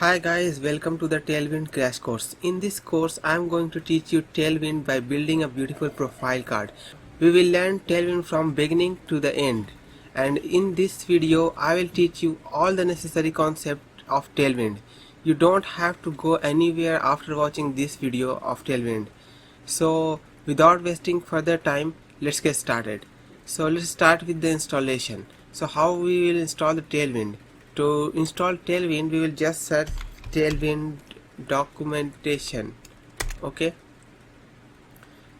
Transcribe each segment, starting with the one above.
Hi guys, welcome to the Tailwind Crash Course. In this course, I am going to teach you Tailwind by building a beautiful profile card. We will learn Tailwind from beginning to the end. And in this video, I will teach you all the necessary concept of Tailwind. You don't have to go anywhere after watching this video of Tailwind. So without wasting further time, let's get started. So let's start with the installation. So how we will install the Tailwind? To install Tailwind, we will just search Tailwind documentation. Okay,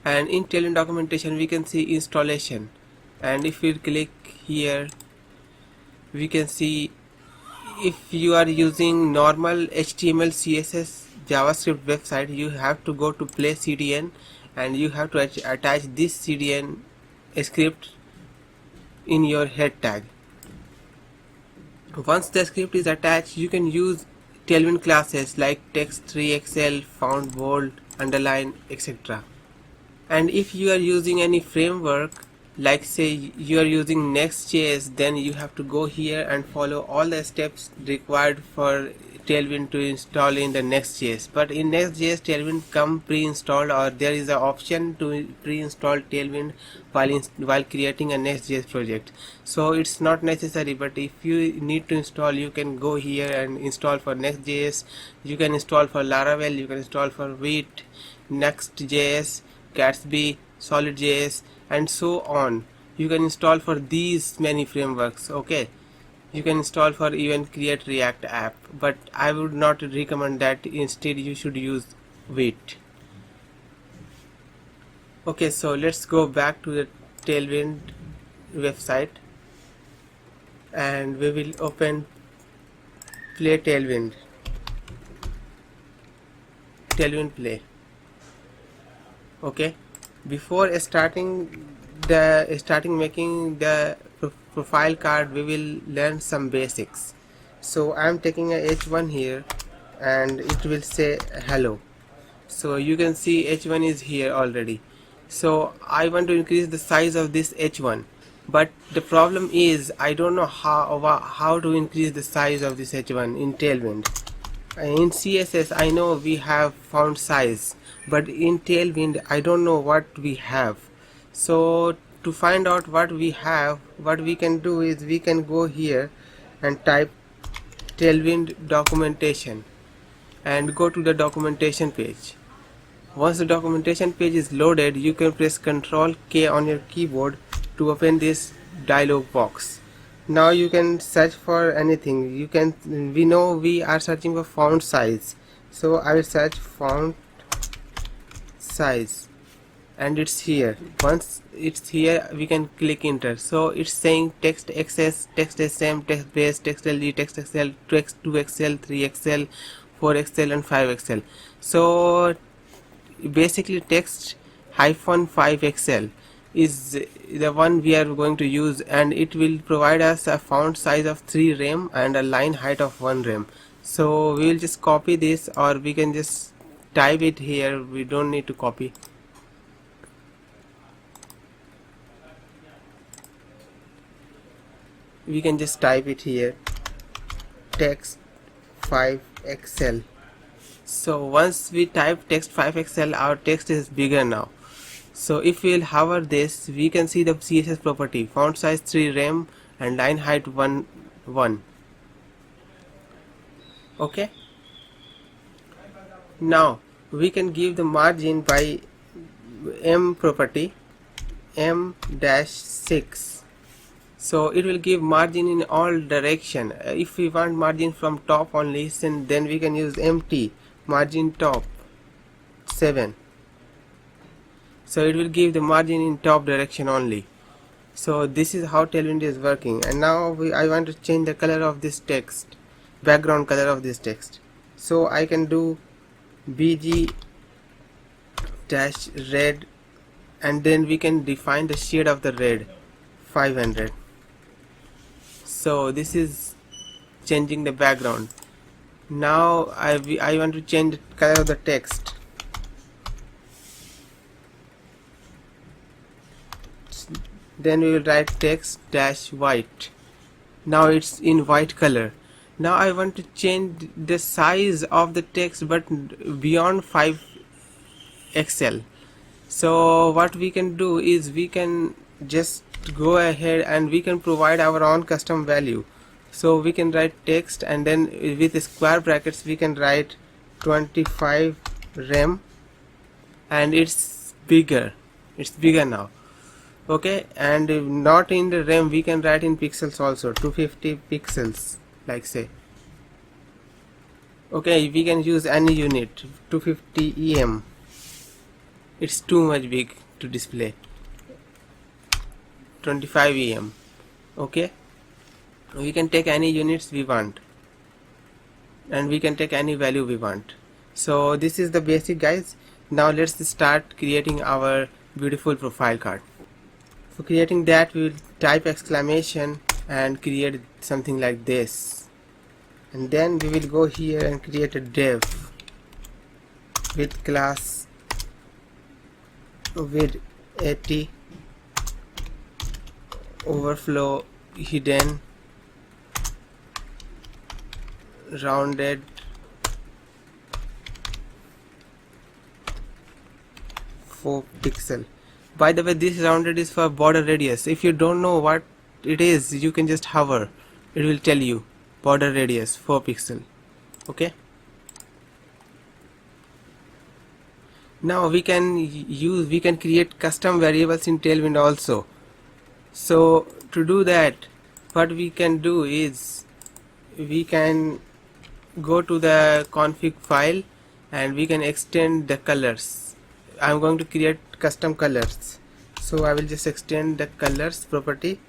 and in Tailwind documentation we can see installation, and if we click here we can see if you are using normal HTML CSS JavaScript website, you have to go to play CDN and you have to attach this CDN script in your head tag. Once the script is attached, you can use Tailwind classes like text, 3XL, font, bold, underline, etc. And if you are using any framework, like say you are using Next.js, then you have to go here and follow all the steps required for Tailwind to install in the Next.js. But in Next.js, Tailwind come pre-installed, or there is an option to pre-install Tailwind while creating a Next.js project. So it's not necessary, but if you need to install, you can go here and install for Next.js. You can install for Laravel, you can install for Vite, Next.js, Gatsby, Solid.js, and so on. You can install for these many frameworks. Okay, you can install for even create React app, but I would not recommend that. Instead you should use Vite. Okay, so let's go back to the Tailwind website and we will open Play Tailwind Play. Okay, before starting making the profile card, we will learn some basics. So I am taking a H1 here and it will say hello. So you can see H1 is here already. So I want to increase the size of this H1, but the problem is I don't know how to increase the size of this H1 in Tailwind. In CSS I know we have font size, but in Tailwind I don't know what we have. So to find out what we have, what we can do is we can go here and type Tailwind documentation and go to the documentation page. Once the documentation page is loaded, you can press Ctrl K on your keyboard to open this dialog box. Now you can search for anything. We know we are searching for font size, so I will search font size and it's here. Once it's here, we can click enter. So it's saying text XS, text SM, text base, text LG, text XL, text 2XL, 3XL, 4XL and 5XL. So basically text -5XL is the one we are going to use, and it will provide us a font size of 3 rem and a line height of 1 rem. So we will just copy this, or we can just type it here. We don't need to copy. We can just type it here, text 5XL. So once we type text 5XL, our text is bigger now. So if we will hover this, we can see the CSS property, font size 3 rem and line height 1. Okay, now we can give the margin by M property, M-6. So it will give margin in all direction. If we want margin from top only, then we can use MT, margin top 7. So it will give the margin in top direction only. So this is how Tailwind is working. And now I want to change the color of this text, background color of this text. So I can do BG-red, and then we can define the shade of the red, 500. So this is changing the background. Now I want to change the color of the text. Then we will write text -white. Now it's in white color. Now I want to change the size of the text but beyond 5 XL. So what we can do is we can just go ahead and we can provide our own custom value. So we can write text, and then with square brackets we can write 25 rem, and it's bigger now. Okay, and not in the rem, we can write in pixels also, 250 pixels, like say. Okay, we can use any unit, 250 em. It's too much big to display. 25 em. Okay, we can take any units we want, and we can take any value we want. So this is the basic, guys. Now let's start creating our beautiful profile card. For creating that, we will type exclamation and create something like this, and then we will go here and create a div with class with 80, overflow hidden, rounded, pixel. By the way, this rounded is for border radius. If you don't know what it is, you can just hover, it will tell you border radius 4 pixel. Okay, now we can create custom variables in Tailwind also. So to do that, what we can do is we can go to the config file and we can extend the colors. I'm going to create custom colors, so I will just extend the colors property,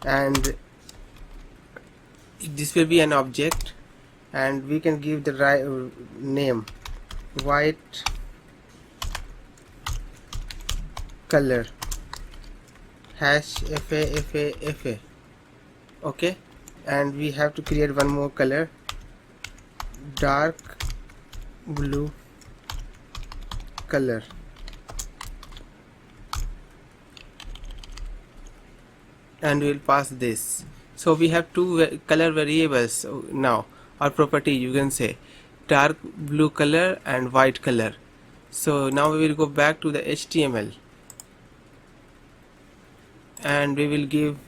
and this will be an object, and we can give the right name, white color hash fa. Okay, and we have to create one more color, dark blue color. And we will pass this. So we have two color variables now, or property you can say, dark blue color and white color. So now we will go back to the HTML and we will give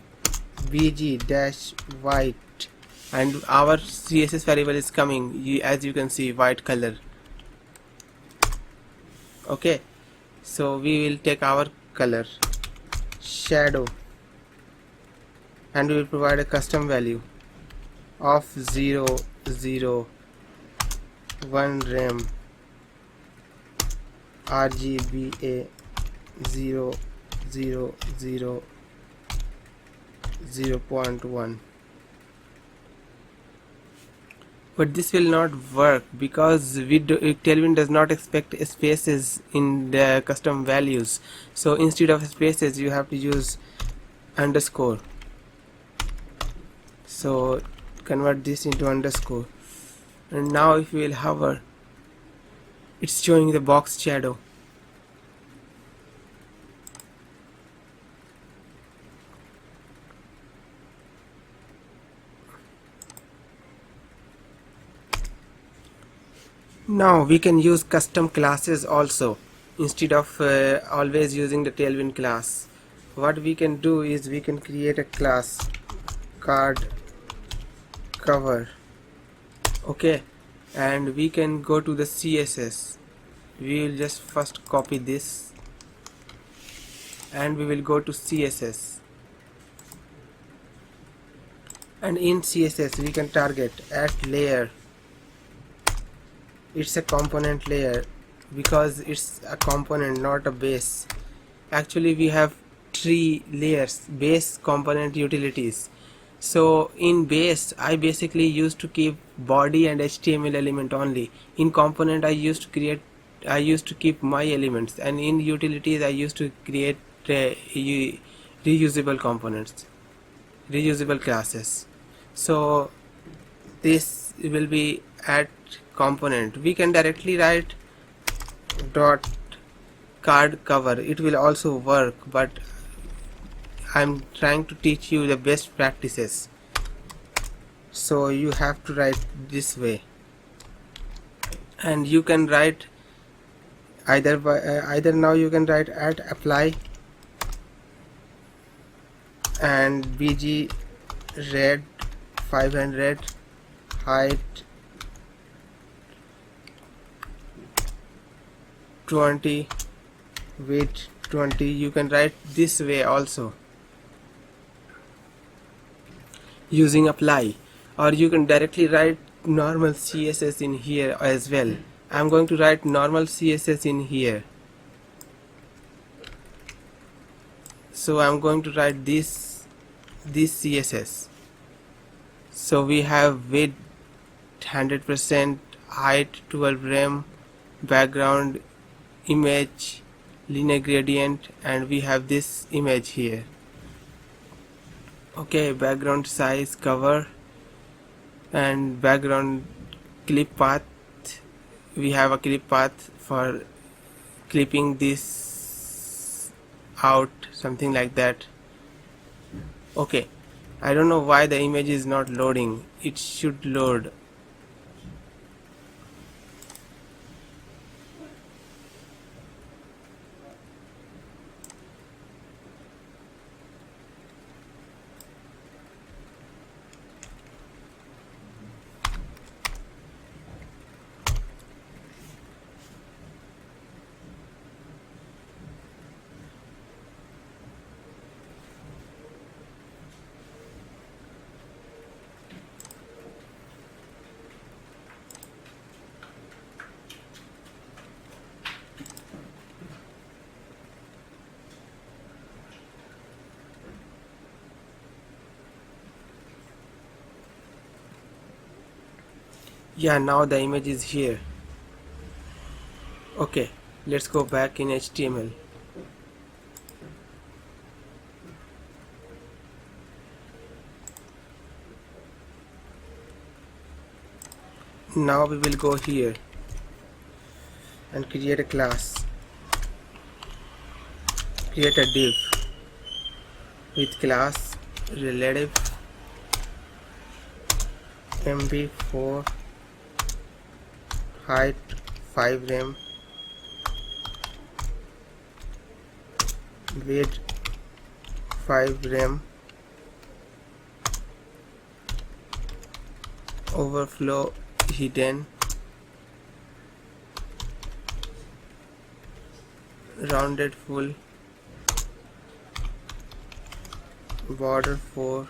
bg-white, and our CSS variable is coming, as you can see, white color. Okay, so we will take our color shadow, and we will provide a custom value of 0, 0, 1 rem, RGBA 0, 0, 0, 0.1. But this will not work because Tailwind does not expect spaces in the custom values. So instead of spaces, you have to use underscore. So convert this into underscore, and now if we will hover, it's showing the box shadow. Now we can use custom classes also instead of always using the Tailwind class. What we can do is we can create a class card cover. Okay, and we can go to the CSS. We will just first copy this and we will go to CSS, and in CSS we can target at layer. It's a component layer because it's a component, not a base. Actually we have 3 layers: base, component, utilities. So in base I basically used to keep body and HTML element only. In component I used to keep my elements, and in utilities I used to create reusable components, reusable classes. So this will be at component. We can directly write dot card cover, it will also work, but I'm trying to teach you the best practices. so you have to write this way, and you can write either by either now you can write at apply and bg red 500, height 20, width 20. You can write this way also using apply, or you can directly write normal CSS in here as well. I'm going to write normal CSS in here, so I'm going to write this CSS. So we have width 100%, height 12 rem, background image linear gradient, and we have this image here. Okay, background size, cover, and background clip path. We have a clip path for clipping this out, something like that. Okay, I don't know why the image is not loading. It should load. Yeah, now the image is here. Okay, let's go back in HTML. Now we will go here and create a class, create a div with class relative mb4, height 5 rem, width 5 rem, overflow hidden, rounded full, border 4,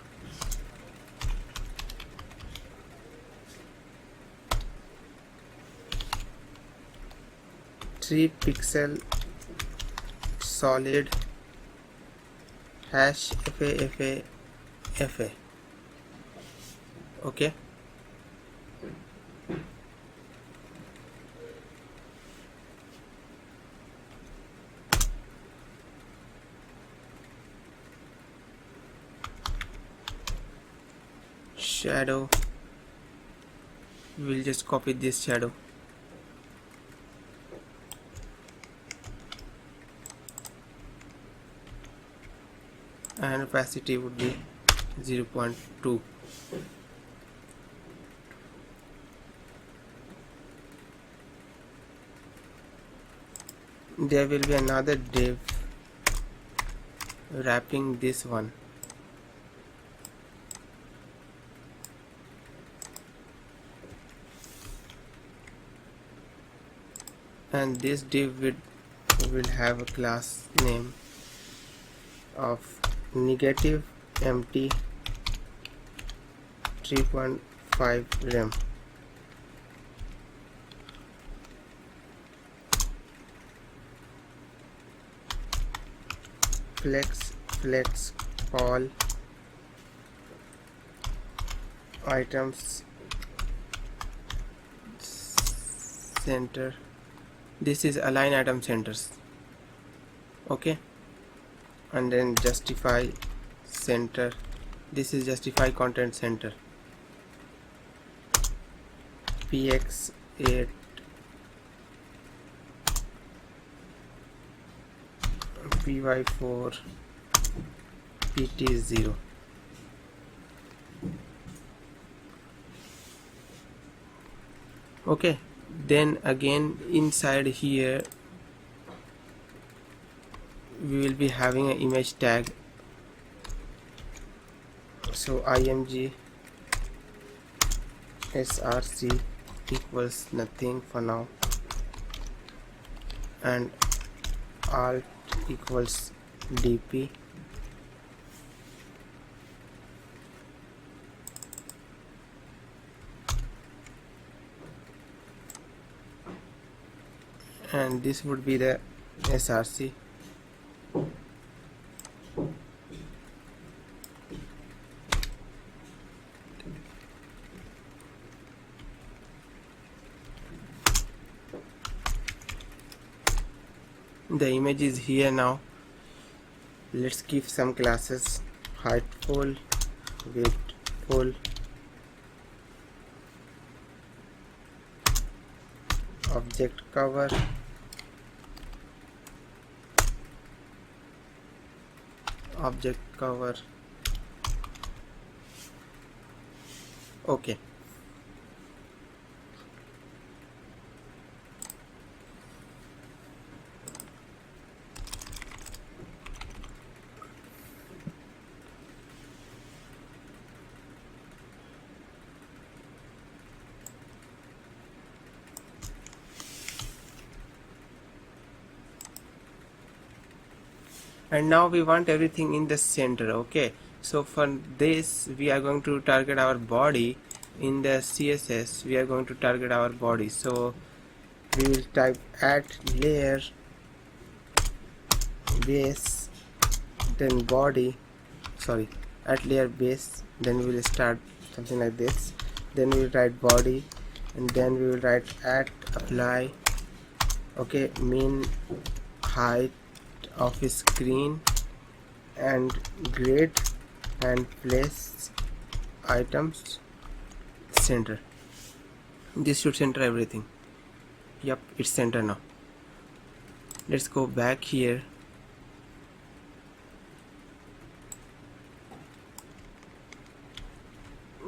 three pixel, solid, hash fa. Okay, shadow, we'll just copy this shadow, and opacity would be 0.2. There will be another div wrapping this one, and this div will have a class name of negative empty 3.5 rem. flex all items center. This is align item centers. Okay, and then justify center. This is justify content center. px8 py4 pt0. Okay, then again inside here we will be having an image tag. So img src equals nothing for now, and alt equals dp, and this would be the src. The image is here now. Let's give some classes: height full, width full, object cover, object cover. Okay, and now we want everything in the center. Okay, so for this we are going to target our body. In the CSS we are going to target our body, so we will type add layer base, then body, sorry, add layer base, then we will start something like this, then we will write body, and then we will write add apply. Okay, mean height of screen and grid, and place items center. This should center everything. Yep, it's center now. Let's go back here.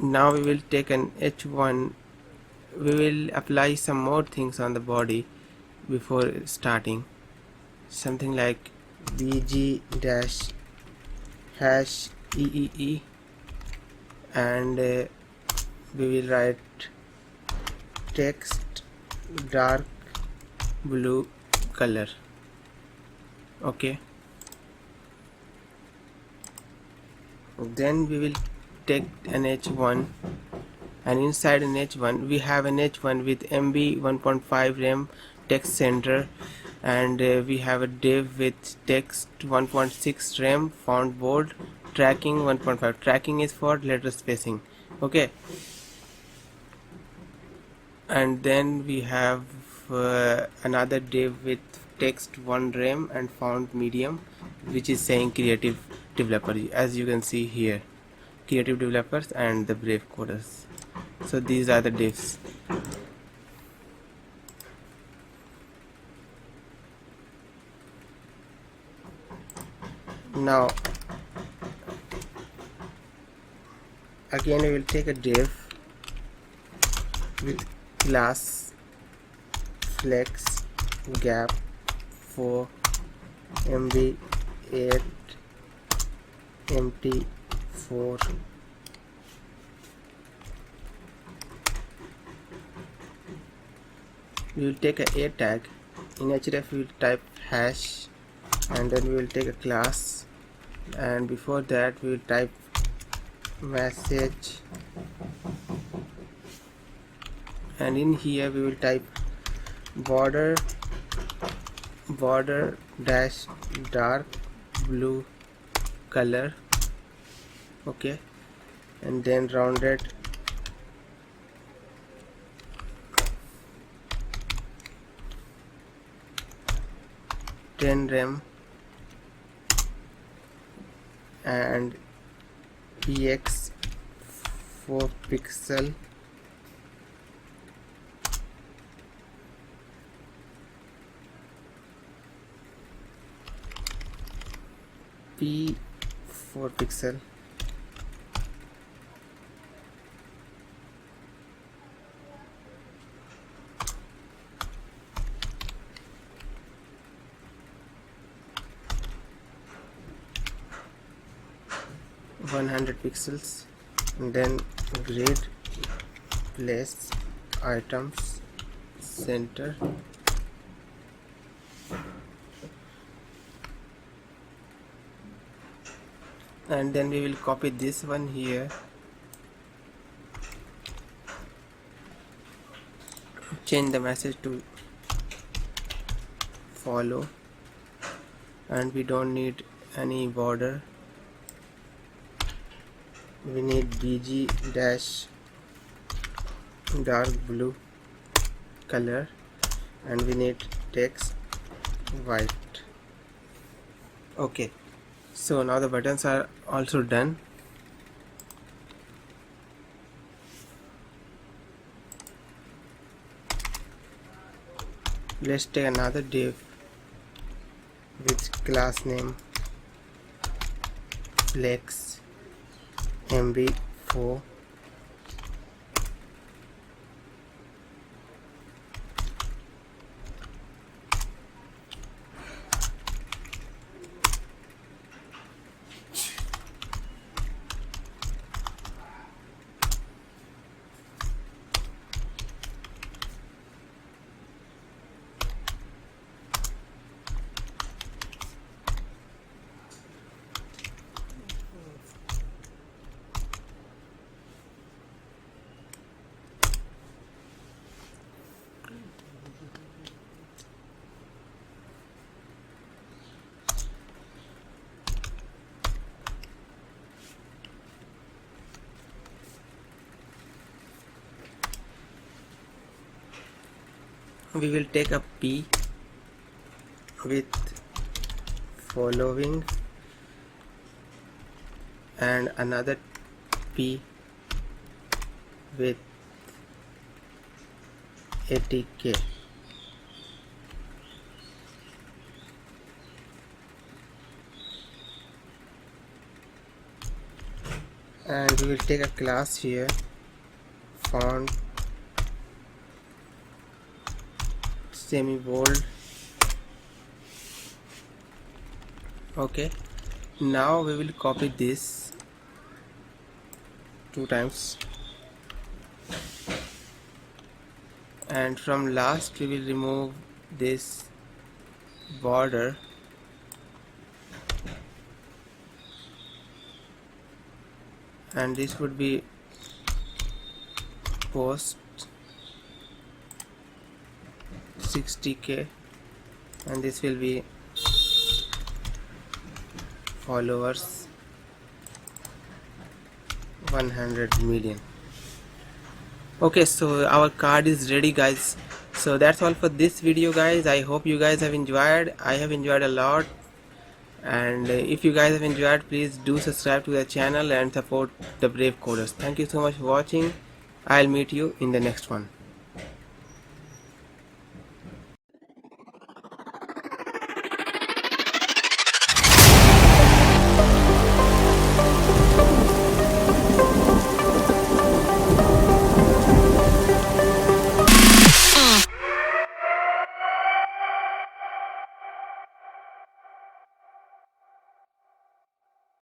Now we will take an h1. We will apply some more things on the body before starting, something like bg dash hash eee, and we will write text dark blue color. Okay, then we will take an h1, and inside an h1 we have an h1 with MB 1.5 RAM text center, and we have a div with text 1.6 RAM font bold, tracking 1.5. Tracking is for letter spacing. Okay, and then we have another div with text 1 RAM and font medium, which is saying creative developer, as you can see here, creative developers and the brave coders. So these are the divs. Now again we will take a div with class flex gap for MB8 MT4. We will take a tag. In href we will type hash, and then we will take a class, and before that we will type message, and in here we will type border dash dark blue color. Okay, and then rounded RAM and ex 4 pixel p 4 pixel, 100 pixels, and then grid, place items, center, and then we will copy this one here, change the message to follow, and we don't need any border. We need bg dash dark blue color, and we need text white. Okay, so now the buttons are also done. Let's take another div with class name flex mb4, we will take a P with following and another P with 80k. And we will take a class here, font semi bold. Okay, now we will copy this 2 times, and from last we will remove this border, and this would be post 60k, and this will be followers 100 million. Okay, so our card is ready, guys. So that's all for this video, guys. I hope you guys have enjoyed. I have enjoyed a lot, and if you guys have enjoyed, please do subscribe to the channel and support the brave coders. Thank you so much for watching. I'll meet you in the next one.